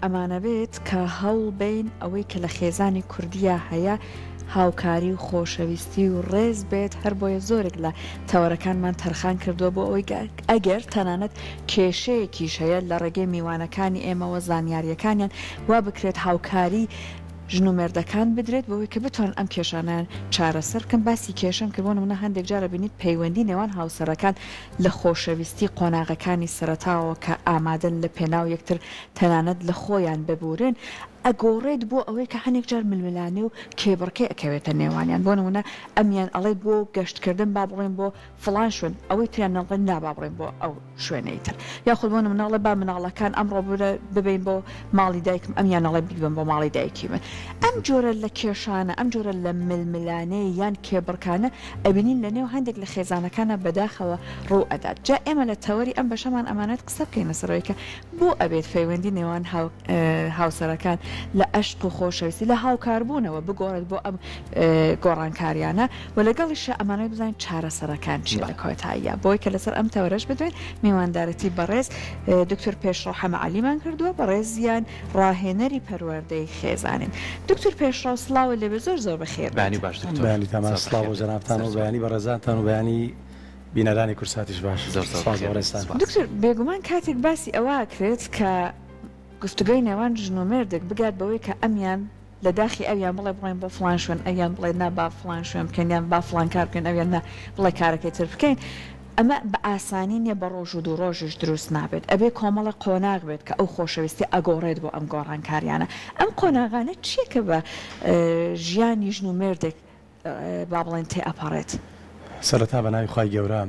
ئەمانە بێت کە هەوڵ بین ئەوەی کە لە خێزانی کوردیا هەیە هاوکاری و خۆشەویستی و ڕێز بێت هەر بۆیە زۆرێک لە تەوەرەکانمان تەرخان کردووە بۆ ئەوەی ئەگەر تەنانەت کێشەیەکیش هەیە لە ڕێگەی میوانەکانی ئێمەوە زانیاریەکانیان وا بکرێت هاوکاری ژن و مێردەکان بدرێت بۆەوەی کە بتوان ئەم کێشانیان چارەسەر بکەن. باسی کێشم کە بۆ نمونە هەندێک جارە بینیت پەیوەندی نێوان هاوسەرەکان لە خۆشەویستی قۆناغەکانی سەرەتاوە کە ئامادەن لە پێناو یەکتر تەنانەت لە خۆیان ببورن ئەگۆڕێت بۆ ئەوەی کە هەنێک جار ململانێ و کێبڕکەی ئەکەوێتە نێوانیان. بۆ نمونە ئەمیان ئەڵێ بۆ گەشتکردن با بڵێن بۆ فڵان شوێن ئەوەی تریان نەڵێن نابا بڕێن بۆ ئەو شوێنەی تر یاخود بۆ نمونەڵێ با مناڵەکان ئەمڕۆ ببین بۆ ماڵی دایکم ئەمیان ئەڵێ بیبن بۆ ماڵی دایکی من. ئەم جۆرە لە کێشانە ئەم جۆرە لە ململانەیە یان کێبڕکانە ئەبینین لە نێو هەندێک لە خێزانەکانە بەداخەوە ڕوو ئەدات. جا ئێمە لە تەوەری ئەم بەشەمان ئەمانەت قسە بکەینە سەرەوەی کە بۆ ئەبێت پەیوەندی نێوان هاوسەرەکان لە عشق و خۆشەویستی لە هاوکاربوونەوە بگۆڕێت بۆ ئەم گۆڕانکاریانە و لەگەڵیشە ئەمانەوەی بزانین چارەسەرەکان چی لە کۆتاییە بۆی کە لەسەر ئەم تەوەرەش بدوین میواندارەتی بەڕێز دکتۆر پێشڕەو حەمەعەلیمان کردووە بەڕێزیان ڕاهێنەری پەروەردەی خێزانین. دکتۆر پێشڕەو سڵاو لێبێ زۆر بەخێر. بەیانی باش دکتۆر. بەیانی تەمان سڵاو بۆ جەنابتان و بەیانی بەڕێزانتان و بەیانی بینەرانی کورساتیش باش. دکتۆر بێگومان کاتێک باسی ئەوە کرێت کە گفتگوی نێوان ژن و مێردێک بگات بەوەی کە ئەمیان لە داخی ئەویان بڵێ بڵێن بۆ فلان شوێن ئەیان بڵێ نا با فلان شوێن بکەنیان با فلان کار بکەن ئەویان نا بڵێ کارەکەی تر بکەین. ئەمە بە ئاسانی نیە بە ڕۆژ و دوو ڕۆژش دروست نابێت ئەبێ کۆمەڵە قۆناغ بێت کە ئەو خۆشەویستی ئەگۆڕێت بۆ ئەم گۆڕانکاریانە. ئەم قۆناغانە چیە کە بە ژیانی ژن و مێردێک با بڵێن تێ ئەپەڕێت؟ سەرەتا بە ناوی خوای گەورە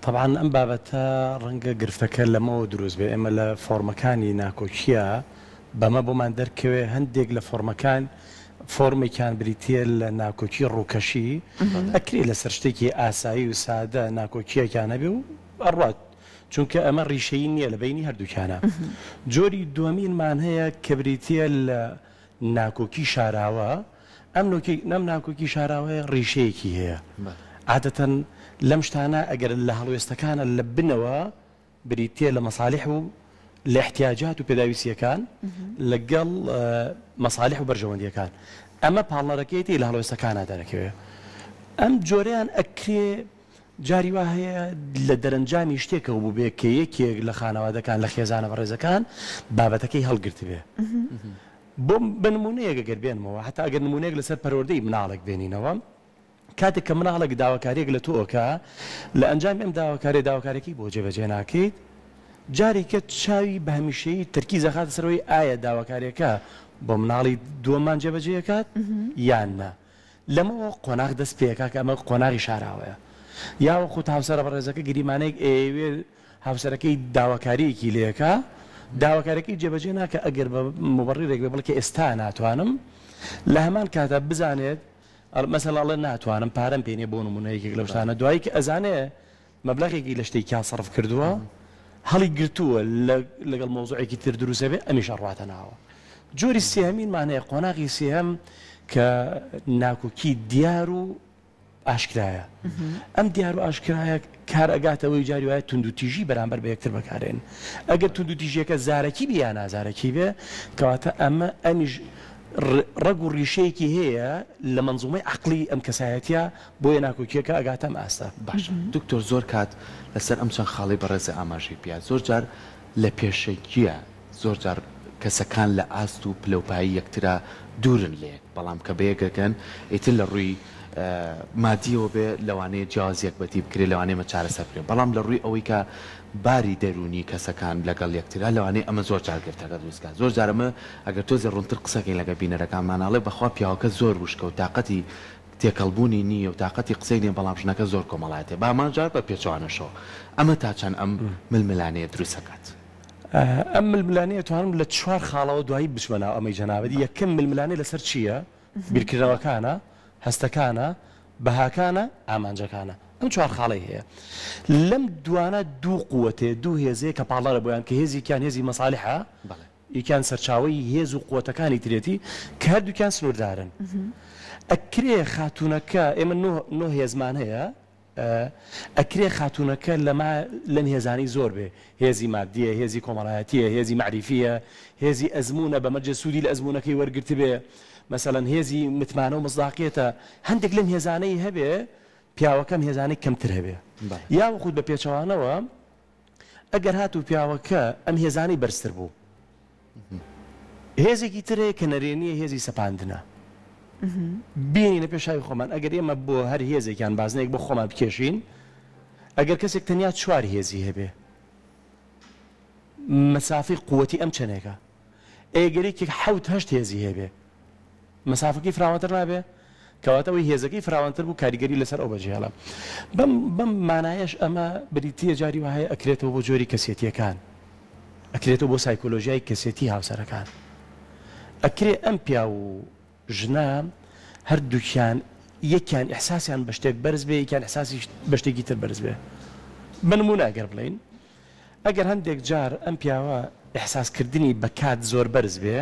طبعا ئەم بابەتە ڕەنگە گرفتەکە لەمەوە دروست بێ. ئێمە لە فۆرمەکانی ناکۆچیە بەمە بۆمان دەرکەوێ هەندێک لە فۆرمەکان فۆرمێکیان بریتە لە ناکۆچی ڕووکەشی ئەکرێ لەسەر شتێکی ئاسایی و سادە ناکۆچیەکانە بێ و ئەڕات چونکە ئەمە ڕیشەی نییە لە بینی هەردووکانە. جۆری دووەمینمان هەیە کە بریتە لە ناکۆکی شاراوە. ئەم ناکۆکی شاراوەیە ڕیشەیەکی هەیە عادەتەن لەم شتانە ئەگەر لە هەڵوێستەکانە لە بنەوە بریتە لە مەسالیح و لە احتیاجات و پێداویستیەکان لەگەڵ مەسالیح و بەرژەوەندیەکان ئەمە پاڵنەرەکەیەتی لە هەڵوێستەکانە دەرەکەوێت. ئەم جۆرەیان ئەکرێ جاری وا هەیە لە دەرەنجامی شتێکەوە بوو بێ کە یەکێک لە خانەوادەکان لە خێزانە بەڕێزەکان بابەتەکەی هەڵگرت بێ. بۆ بنمونەیەک ئەگەر بێنمەوە حتا ئەگەر نمونەیەک لەسەر پەروەردەی مناڵێک بێنینەوە کاتێک کە مناڵێک داواکاریەک لە تۆکە لە ئەنجام ئەم داواکارێکی بۆ جێبەجێ ناکەیت جارێکە چاوی بە هەمیشەیی تەرکی زەخاتە سەرەوەی ئایا داواکاریەکە بۆ مناڵی دووەمان جێبەجێکات یان نە. لەمەوە قۆناغ دەست پێکا کە ئەمە قۆناغی شاراوەیە یاوە خۆت هاوسەرە بەڕێزەکە گریمانەیەک ئێوێ هاوسەرەکەی داواکاریەکی لێکە داواکارەکەی جێبەجێ ناکە ئەگەر بە مبڕیرێک بێ بڵێ کە ئێستا ناتوانم لە هەمان کاتە بزانێت مەسەڵ ئەڵێ ناتوانم پارەم پێنێ بۆ نمونەیەکێک لەو شتانە دوایی کە ئەزانێ مەبلەغێکی لە شتێکی سەرف کردووە هەڵی گرتووە لەگەڵ مۆزوعێکی تر دروستە بێ ئەمیشە ڕاتە ناوە. جۆری سێهەمینمان هەیە قۆناغی سێهەم کە ناکۆکی دیار و ئاشکرایە. ئەم دیار و ئاشکرایە کار ئەگاتەوەی جاری وایە توندوتیژی بەرامبەر بە یەکتر بەکارێن. ئەگەر توندوتیژیەکە زارەکی بێ یان نازارەکی بێ کەواتە ئەمیش ڕەگ و ڕیشەیەکی هەیە لە منزومەی عەقلی ئەم کەسایەتیە بۆیە ناکۆکیەکە ئەگاتەم ئاستا. باش دکتۆر زۆر کات لەسەر ئەم چەند خاڵی بەڕێزە ئاماژەی پیا زۆر جار لە پێشەکیە زۆر جار کەسەکان لە ئاست و پلەپایی یەکترا دوورن لێک بەڵام کە بەیەکەکەن ئیتر لە ڕووی مادیەوە بێ لەوانەیە جیازیەک بەتی بکرێت لەوانەیە مە چارەسەر بکرێت بەڵام لە ڕووی ئەوەی کە باری دەرونی کەسەکان لەگەڵ یەکترا لەوانەیە ئەمە زۆر جار گرفتەکە دروستکە. زۆر جارەمە ئەگەر تۆزێ ڕوونتر قسەکەین لەگە بینەرەکانماناڵێ بەخوا پیاوەکە زۆر وشکە و تااقەتی تێکەڵبوونی نییە و تااقەتی قسەی نیە بەڵام ژنەکە زۆر کۆمەڵایەتێ بامانجار بە پێچوانەشەوە ئەمە تا چەند ئەم ململانەیە دروستەکات. ئەم ململانەیە توانم لە چوار خاڵەوە دوایی بچمەناو ئەمەی جەنابەتی. یەکەم ململانەی لەسەر چییە؟ بیرکردنەوەکانە، هەستەکانە، بەهاکانە، ئامانجەکانە. ئەم چوار خاڵی هەیە. لەم دوانە دوو قووەتێ دوو هێزەیە کە پاڵەرە بۆیان کە هێزیکیان هێزی مەسالیحە یەکیان سەرچاوەی هێز و قووەتەکانی ترێتی کە هەردووکیان سنووردارن. ئەکرێ خاتوونەکە ئێمە نۆ هێزمان هەیە ئەکرێ خاتونەکە لەم هێزانی زۆر بێ هێزی مادیە هێزی کۆمەڵایەتیە هێزی معریفیە هێزی ئەزمونە بەمەجە سوودی لە ئەزمونەکەی وەرگرت بێ مەسەڵەن هێزی متمانە و مصداقیەتە هەندێک لەم هێزانەی هەبێ پیاوەکەم هێزانەی کەمتر هەبێ یا خود بە پێچەوانەوە ئەگەر هات و پیاوەکە ئەم هێزانی بەرزتر بوو هێزێکی ترێ کە نەرێنیە هێزی سەپاندنە بینی لە پێشاوی خۆمان ئەگەر ئێمە بۆ هەر هێزێکیان بازنێک بۆ خۆمان بکێشین ئەگەر کەسێک تەنیا چوار هێزی هەبێ مەسافەی قووەتی ئەم چەندێکە ئەگەرێکێک حەوت هەشت هێزی هەبێ مەسافەکەی فراوانتر نابێ کەواتەوەی هێزەکەی فراوانتر بوو کاریگەری لەسەر ئەو بەجێڵە بەم مانایەش ئەمە بریتیە جاری وهەیە ئەکرێتەوە بۆ جۆری کەسێتیەکان ئەکرێتەوە بۆ سایکۆلۆژیای کەسێتی هاوسەرەکان ئەکرێ ئەم پیا و ژنە هەردووکیان یەکیان ئەحساسیان بە شتێک بەرز بێ یەکیان ئەحساسی بە شتێکی تر بەرز بێ بنمونە ئەگەر بڵین ئەگەر هەندێک جار ئەم پیاوە ئەحساسکردنی بە کات زۆر بەرز بێ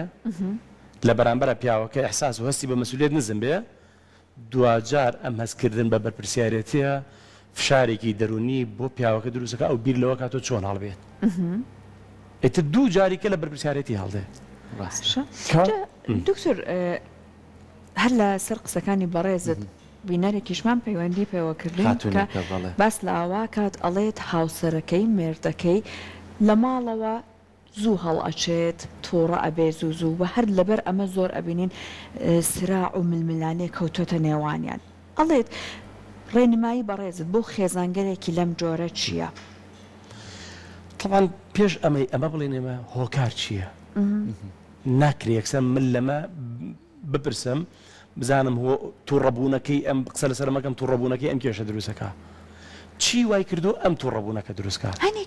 لە بەرامبەرە پیاوەکە ئەحساس و هەستی بە مەسئولیت نزم بێ دوجار ئەم هەستکردن بە بەرپرسیارەتیە فشارێکی دەرونی بۆ پیاوەکە دروستەکە ئەو بیر لەوە کاتۆ چۆن هەڵبێت ئێتر دوو جاریکە لە بەرپرسیارەتی هەڵدێ دکتۆر هەر لە سەر قسەکانی بەڕێزت بینەرێکیشمان پەیوەندی پێوەکردین کە باس لە ئاوا کات ئەڵێت هاوسەرەکەی مێردەکەی لە ماڵەوە زوو هەڵ ئەچێت تۆڕە ئەبێ زوو و هەر لەبەر ئەمە زۆر ئەبینین سراع و ململانێ کەوتۆتە نێوانیان ئەڵێت ڕێنمایی بەڕێزت بۆ خێزانگەرێکی لەم جۆرە چییە؟ طبعاً پێش ئەمە بڵێن ئێمە هۆکار چییە؟ ناکرێ یەکسەر من لەمە بپرسم بزانم تووڕەبوونەکەی ئەم قسە لەسەر مەکەم تووڕەبوونەکەی ئەم کێشە دروستەکە چی وای کردو ئەم تووڕەبوونەکە دروستکە هەنێ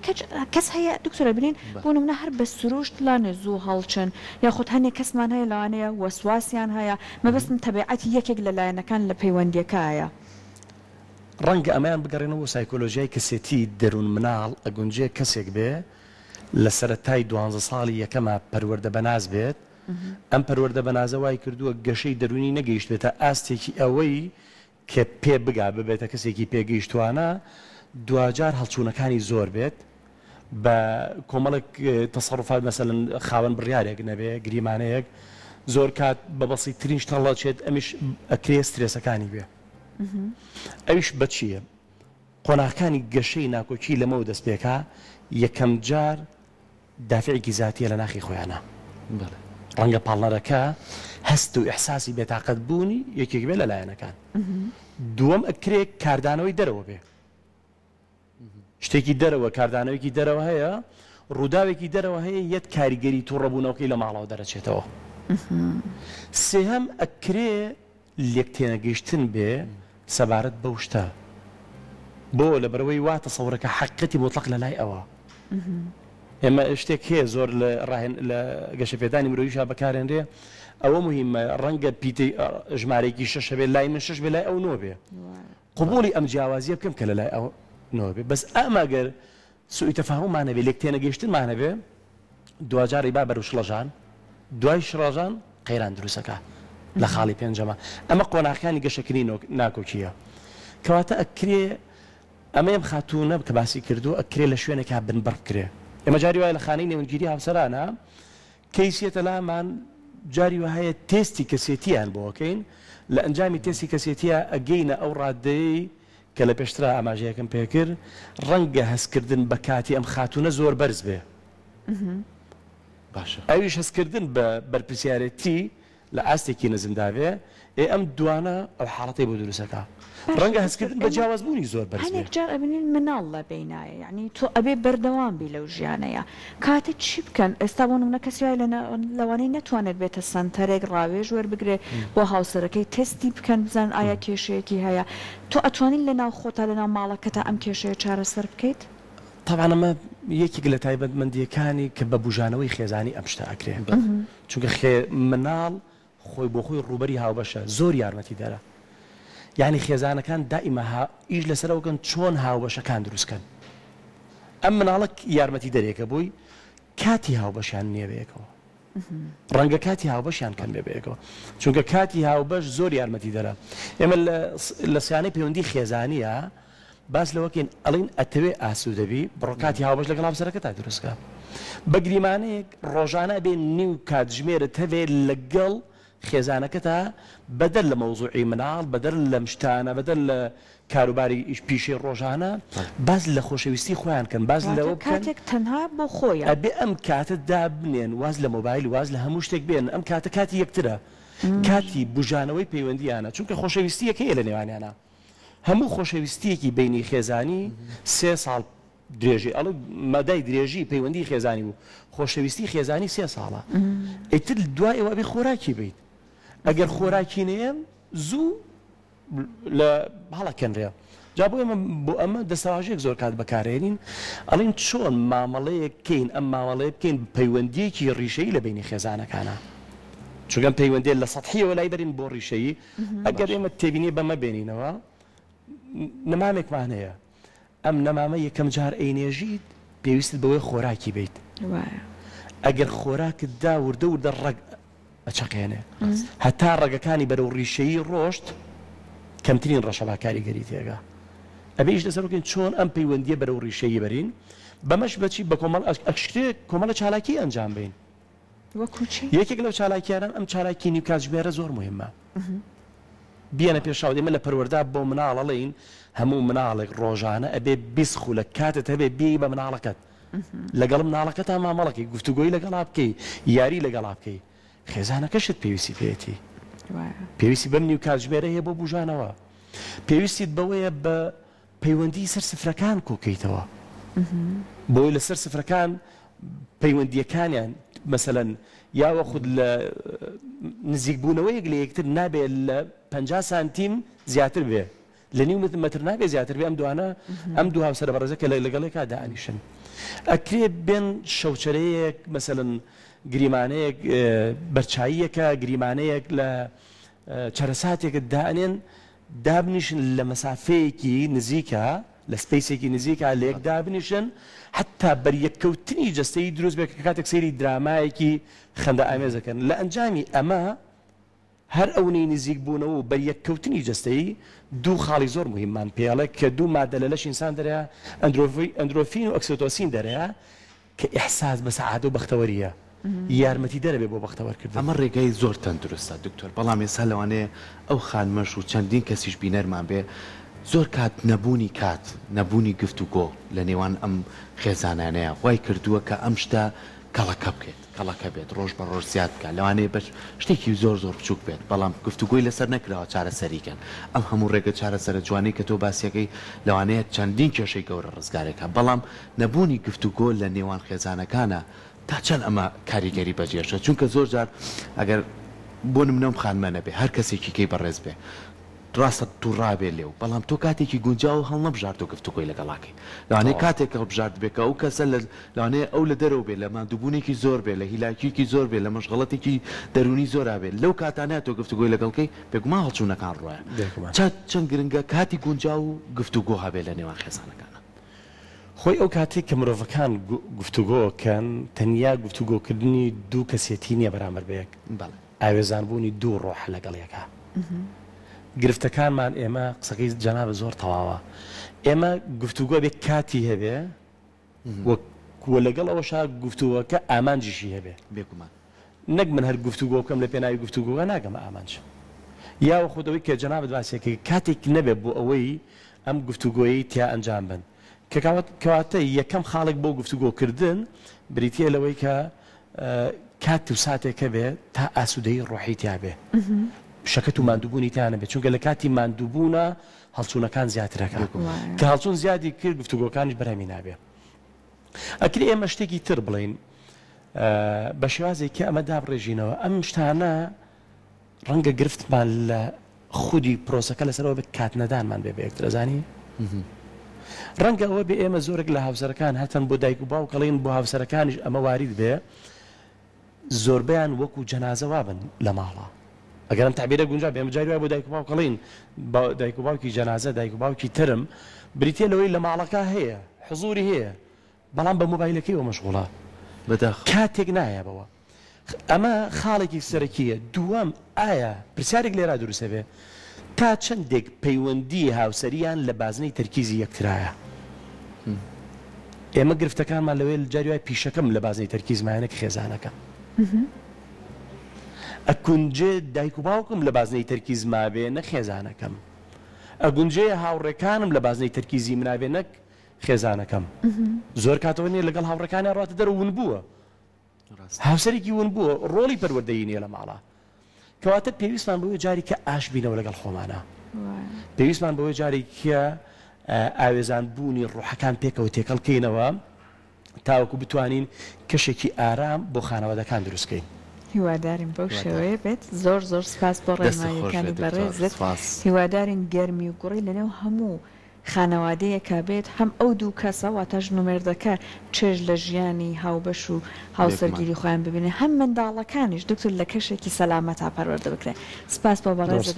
کەس هەیە دکتۆرە ببینین بۆ نمونە هەر بە سروشت لانێ زوو هەڵچن یاخود هەنێک کەسمان هەیە لەوانەیە وەسواسیان هەیە مەبەستم تەبیعەتی یەکێک لەلایەنەکان لە پەیوەندیەکەیە ڕەنگە ئەمەیان بگەڕێنەوە سایکۆلۆژیای کەسێتی دەروون مناڵ ئەگونجێ کەسێک بێ لە سەرەتای 12 ساڵی یەکەمە پەروەردە بەناز بێت ئەم پەروەردە بەنازە وای کردووە گەشەی دەرونی نەگەیشت بێتە ئاستێکی ئەوەی کە پێ بگا ببێتە کەسێکی پێگەیشتوانە دوجار هەڵچوونەکانی زۆر بێت بە کۆمەڵێک تەسەڕوفات مەسەلەن خاوەن بڕیارێک نەبێ گریمانەیەک زۆر کات بە بەسیترین شتەڵەچێت ئەمیش ئەکرێ سترێسەکانی بێ ئەویش بە چییە؟ قۆناغەکانی گەشەی ناکۆچی لەمەوە دەست پێکا یەکەم جار دافعێکی زاتیە لە ناخی خۆیانە ڕەنگە پاڵنەرەکە هەست و ئیحساسی بێتاقەت بوونی یەکێک بێ لەلایەنەکان دووەم ئەکرێ کاردانەوەی دەرەوە بێ شتێکی دەرەوە کاردانەوەیکی دەرەوە هەیە ڕووداوێکی دەرەوە هەیە یەت کاریگەری تووڕەبوونەوەی لە ماڵەوە دەرەچێتەوە سێهەم ئەکرێ لێکتێنەگەیشتن بێ سەبارەت بەو شتە بۆ لەبەرەوەی وا تەسەوڕەکە حەقیقەتی مطلق لە لای ئەوە ئێمە شتێک هەیە زۆر لە گەشەپێدانی مرۆڤیشا بەکارێنرێ ئەوە مهمە ڕەنگە پیتەی ژمارەیەکی شەش بێ لای من شەش بێ لای ئەو نۆ بێ قبولی ئەم جیاوازیە بکەم کە لە لای ئەو نۆ بێ بەس ئەمەگەر سوئی تەفاهممانە بێ لێکتێنەگەیشتنمانە بێ دوجاری با بەرەو شڵەژان دوای شڕەژان قەیران دروستەکە لە خاڵی پێنجەمە ئەمە قۆناغەکانی گەشەکردنی ناکۆکیە کەواتە ئەکرێ ئەمە ئەم خاتوونە کە باسی کردو ئەکرێ لە شوێنێکا بنبڕ بکرێ ئێمە جاری وایە لە خانەی نێونگیری هاوسەرانە کەیسێتە لامان جاری وهەیە تێستی کەسێتیان بۆکەین لە ئەنجامی تێستی کەسێتیە ئەگەینە ئەو ڕادەی کە لە پێشترا ئاماژەیەکەم پێکرد ڕەنگە هەستکردن بە کاتی ئەم خاتوونە زۆر بەرز بێ باشە ئەویش هەستکردن بە بەرپرسیارەتی لە ئاستێکی نەزمداوێ ئەم دوانە ئەو حاڵەتی بۆ دروستەکە ڕەنگە هەستکردن بە جیاوازبوونی زۆر بەرز هەنێک جار ئەبینین مناڵ لە بینایە یعنی تۆ ئەبێ بەردەوام بی لەو ژیانەیە کاتە چی بکەن ئێستا بۆ نمونە کەسی وایە لەوانەی نەتوانێت بێتە سنتەرێک ڕاوێژ وەربگرێ بۆ هاوسەرەکەی تەستی بکەن بزان ئایا کێشەیەکی هەیە تۆ ئەتوانین لەناو خۆتا لەناو ماڵەکەتە ئەم کێشەیە چارەسەر بکەیت طبعا ئەمە یەکێک لە تایبەتمەندیەکانی کە بە بژانەوەی خێزانی ئەم شتە ئەکرێ چونکە مناڵ خۆی بۆ خۆی ڕوبەری هاوبەشە زۆر یارمەتی دەرە یعنی خێزانەکان دائیمە ئیش لەسەرەوەکەن چۆن هاوبەشەکان دروستکەن ئەم مناڵک یارمەتی دەرێکە بووی کاتی هاوبەشیان نییە بەیەکەوە ڕەنگە کاتی هاوبەشیان کەم بێ بەیەکەوە چونکە کاتی هاوبەش زۆر یارمەتی دەرە ئێمە لە سیانەی پەیوەندی خێزانیە باس لەوەکەین ئەڵین ئەتەوێ ئاسوودەبی بڕۆکاتی هاوبەش لەگەڵ هاوسەرەکەتا دروستکە بە گریمانەیەک ڕۆژانە بێ نیو کاتژمێرت هەبێ لەگەڵ خێزانەکەتا بەدەل لە مەوزوعی مناڵ بەدەل لە مشتانە بەدەل لە کاروباری پیشەی ڕۆژانە باز لە خۆشەویستی خۆیان کەن باز لەوە کاتێک تەنها بۆ خۆیان ئەبێ ئەم کاتتدا بنێن واز لە مۆبایل واز لە هەموو شتێک بێن ئەم کاتە کاتی یەکترە کاتی بژانەوەی پەیوەندیانە چونکە خۆشەویستیەکەی لە نێوانیانە هەموو خۆشەویستیەکی بینی خێزانی 3 ساڵ درێژی ئەڵ مەدای درێژی پەیوەندی خێزانی بوو خۆشەویستی خێزانی 3 ساڵە ئیتر دوای ئەوە بێ خۆراکی بیت ئەگەر خۆراکی نەیە زوو لە هەڵەکەنرێ جا بۆ ئەمە دەسەواژێک زۆر کات بەکارێنین ئەڵین چۆن مامەڵەیەکەین ئەم مامەڵەیە بکەین پەیوەندیەکی ڕیشەی لە بینی خێزانەکانە چونکەم پەیوەندی لە سەطحیەوە لای بەرین بۆ ڕیشەیی ئەگەر ئێمە تێبینی بەمە بێنینەوە نەمامێکمان هەیە ئەم نەمامە یەکەم جار ئەینێژیت پێویستت بەوەی خۆراکی بیت ئەگەر خۆراکت دا وردە وردە ڕەگ ئەچەقێنێ هەتا ڕەگەکانی بەرەو ڕیشەیی ڕۆشت کەمترین ڕەشەبا کاریگەری تێگا ئەبێ ئیش لەسەر بکەین چۆن ئەم پەیوەندیە بەرەو ڕیشەیی بەرین بەمەش بەچی بە کۆمەڵ ئەکشتێک کۆمەڵە چالاکی ئەنجام بین یەکێک لەو چالاکیانان ئەم چالاکی نیو کاتژمێرە زۆر مهمە بیانە پێشاو ئێمە لە پەروەردا بۆ مناڵەڵین هەموو مناڵێک ڕۆژانە ئەبێ 20 خولە کاتت هەبێ بێ بە مناڵەکەت لەگەڵ مناڵەکە تا مامەڵەکەی گفتوگۆی لەگەڵا بکەی یاری لەگەڵا بکەی خێزانەکەشت پێویستی پێێتی پێویستی بەم نیو کاتژمێرە هەیە بۆ بژانەوە پێویستیت بەوەیە بە پەیوەندی سەر سفرەکان کۆکەیتەوە بۆی لە سەر سفرەکان پەیوەندیەکانیان مەسەلەن یاوە خود لە نزیکبوونەوەیەک لە یەکتر نابێت لە 50 سانتیم زیاتر بێ لە نیو متر نابێت زیاتر بێ ئەم دوانە ئەم دوو هاوسەرە بەڕێزەکە لەگەڵێکا دائنیشن ئەکرێ بێن شەوچەرەیەک مەسەلەن گریمانەیەک بەرچاییەکە گریمانەیەک لە چەرەساتێکت دائنێن دابنیشن لە مەسافەیەکی نزیکە لە سپیسێکی نزیکە لە یەک دابنیشن حتا بەریەککەوتنی جەستەی دروست بێت کە کاتێک سەیری درامایەکی خەندە ئامێزەکەن لە ئەنجامی ئەمە هەر ئەوەی نزیک بوونەوە و بەریەککەوتنی جەستەی دوو خاڵی زۆر مهممان پێڵێک کە دوو مادە لە لەش ئینسان دەرەیە ئەندرۆفین و ئۆکسیتۆسین دەرەیە کە ئیحساس بە سەعادە و بەختەوەریە یارمەتی دەرەبێ بۆ بەختەوەرکردن ئەمە ڕێگای زۆر تەندروستە دکتۆر بەڵام ێستا لەوانەیە ئەو خانمەش و چەندین کەسیش بینەرمان بێ زۆر کات نەبوونی کات نەبوونی گفتوگۆ لە نێوان ئەم خێزانانەیە وای کردووە کە ئەم شتە کەڵەکە بکەیت کەڵەکە بێت ڕۆژ بە ڕۆژ زیاد بکە لەوانەیە بەش شتێکی زۆر زۆر بچووک بێت بەڵام گفتوگۆی لەسەر نەکراوە چارەسەریکەن ئەم هەموو ڕێگە چارەسەرە جوانەی کە تۆ باسیەکەی لەوانەیە چەندین کێشەی گەورە ڕزگارێکە بەڵام نەبوونی گفتوگۆ لە نێوان خێزانەکانە تا چەند ئەمە کاریگەری بەجێشە چونکە زۆر جار ئەگەر بۆ نمونەم خانمە نەبێ هەر کەسێکی کەی بەڕێز بێ ڕاستە تووڕابێ لێو بەڵام تۆ کاتێکی گونجاو هەڵ نەبژارد و گفتوگۆی لەگەڵاکەی لەوانەیە کاتێک هەڵبژارد بێکە ئەو کەسە لەوانەیە ئەو لە دەرەوە بێ لە مادووبوونێکی زۆر بێ لە هیلاکیکی زۆر بێ لە مەشغەڵەتێکی دەرونی زۆرا بێت لەو کاتانەیە تۆ گفتوگۆی لەگەڵکەی بێگومان هەڵچوونەکان ڕۆیە چەند گرنگە کاتی گونجاو و گفتوگۆ هەبێ لە نێوان خێزانەکانە خۆی ئەو کاتێک کە مرۆڤەکان گفتوگۆکەن تەنیا گفتوگۆکردنی دوو کەسێتی نییە بەرامبەر بەیەک ئاوێزانبوونی دوو ڕۆح لەگەڵ یەکە گرفتەکانمان ئێمە قسەکەی جەنابە زۆر تەواوە ئێمە گفتوگۆ بێ کاتی هەبێ وە لەگەڵ ئەوەشا گفتوگۆکە ئامانجیشی هەبێ بێگومان نەک من هەر گفتوگۆ بکەم لە پێناوی گفتوگۆکە ناگەمە ئامانج یاوە خودەوەی کە جەنابەت باسیەکەی کاتێک نەبێت بۆ ئەوەی ئەم گفتوگۆیی تیا ئەنجام بن کەواتە یەکەم خاڵێک بۆ گفتوگۆکردن بریتە لەوەی کە کات و ساتێکە بێ تا ئاسوودەی ڕۆحی تیا بێ شەکەت و ماندووبوونی تیانە بێت چونکە لە کاتی ماندووبوونە هەڵچوونەکان زیاترەکە کە هەڵچوون زیادی کرد گفتوگۆکانیش بەرهەمی نابێ ئەکری ئێمە شتێکی تر بڵین بە شێوازێکی ئەمە دابڕێژینەوە ئەم شتانە ڕەنگە گرفتمان لە خودی پرۆسەکە لەسەرەوە بێت کات نەدانمان بێ بە یەکترەزانی ڕەنگە ئەوە بێ ئێمە زۆرێک لە هاوسەرەکان هەتەن بۆ دایک و باوکەڵین بۆ هاوسەرەکانیش ئەمە وارد بێ زۆربیان وەکو جەنازە وابن لە ماڵە ئەگەرم تعبیرە گونجا بێمە جاری وای بۆ دایک و باوکەڵین دایک و باوکی جەنازە دایک و باوکی ترم بریتە لەوەی لە ماڵەکە هەیە حزوری هەیە بەڵام بە مۆبایلەکەیەوە مەشغوڵە کاتێک نایە بەوە ئەمە خاڵێکی سەرەکیە دووەم ئایا پرسیارێک لێرا دروستە بێ تا چەندێک پەیوەندی هاوسەریان لە بازنەی تەرکیزی یەکترایە. ئێمە گرفتەکانمان لەوێ جاری وای پیشەکەم لە بازنەی تەرکیزمانە کە خێزانەکەم. ئەکونجێ دایک و باوکم لە بازنەی تەرکیز مابێ نە خێزانەکەم. ئەگونجێ هاوڕێکانم لە بازنەی تەرکیزی منابێ نەک خێزانەکەم. زۆر کاتەوە نیە لەگەڵ هاوڕەکانی ڕاتە دەرە ون بووە. هاوسەرێکی ون بووە ڕۆڵی پەروەردەیی نیە لە ماڵە. کەواتە پێویستمان بەوەی جاری کە ئاش بینەوە لەگەڵ خۆمانە. پێویستمان بەوەی جاری کە ئاوێزان بوونی ڕوحەکان پێکەوە تێکەڵکەینەوە تاوەکو بتوانین کەشێکی ئارام بۆ خانەوادەکان دروستکەین. هیوادارین بەو شێوەیە بێت. زۆر زۆر سپاس بۆ ڕێنماییەکانی بەڕێزت. هیوادارین گەرمی و گوڕی لەنێو هەموو خانەوادەیەکە بێت، هەم ئەو دوو کەسە واتە ژن و مێردەکە چێژ لە ژیانی هاوبەش و هاوسەرگیری خۆیان ببینێ، هەم منداڵەکانیش دکتۆر لە کەشێکی سەلامەتا پەروەردە بکرێن. سپاس بۆ بەڕێزت.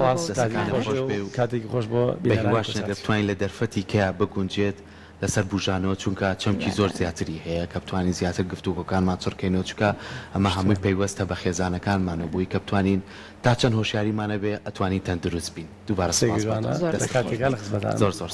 کاتێکی خۆش بۆ بەهیواش دەتوانین لە دەرفەتی کە بگونجێت لەسەر بوژانەوە، چونکە چەمکی زۆر زیاتری هەیە کە بتوانین زیاتر گفتوگۆکانمان چڕکەینەوە، چونکە ئەمە هەمووی پەیوەستە بە خێزانەکانمانە بووی کە بتوانین تا چەند هۆشیاریمانە بێ ئەتوانین تەندروست بین. دووبارە سپاس. زۆر زۆر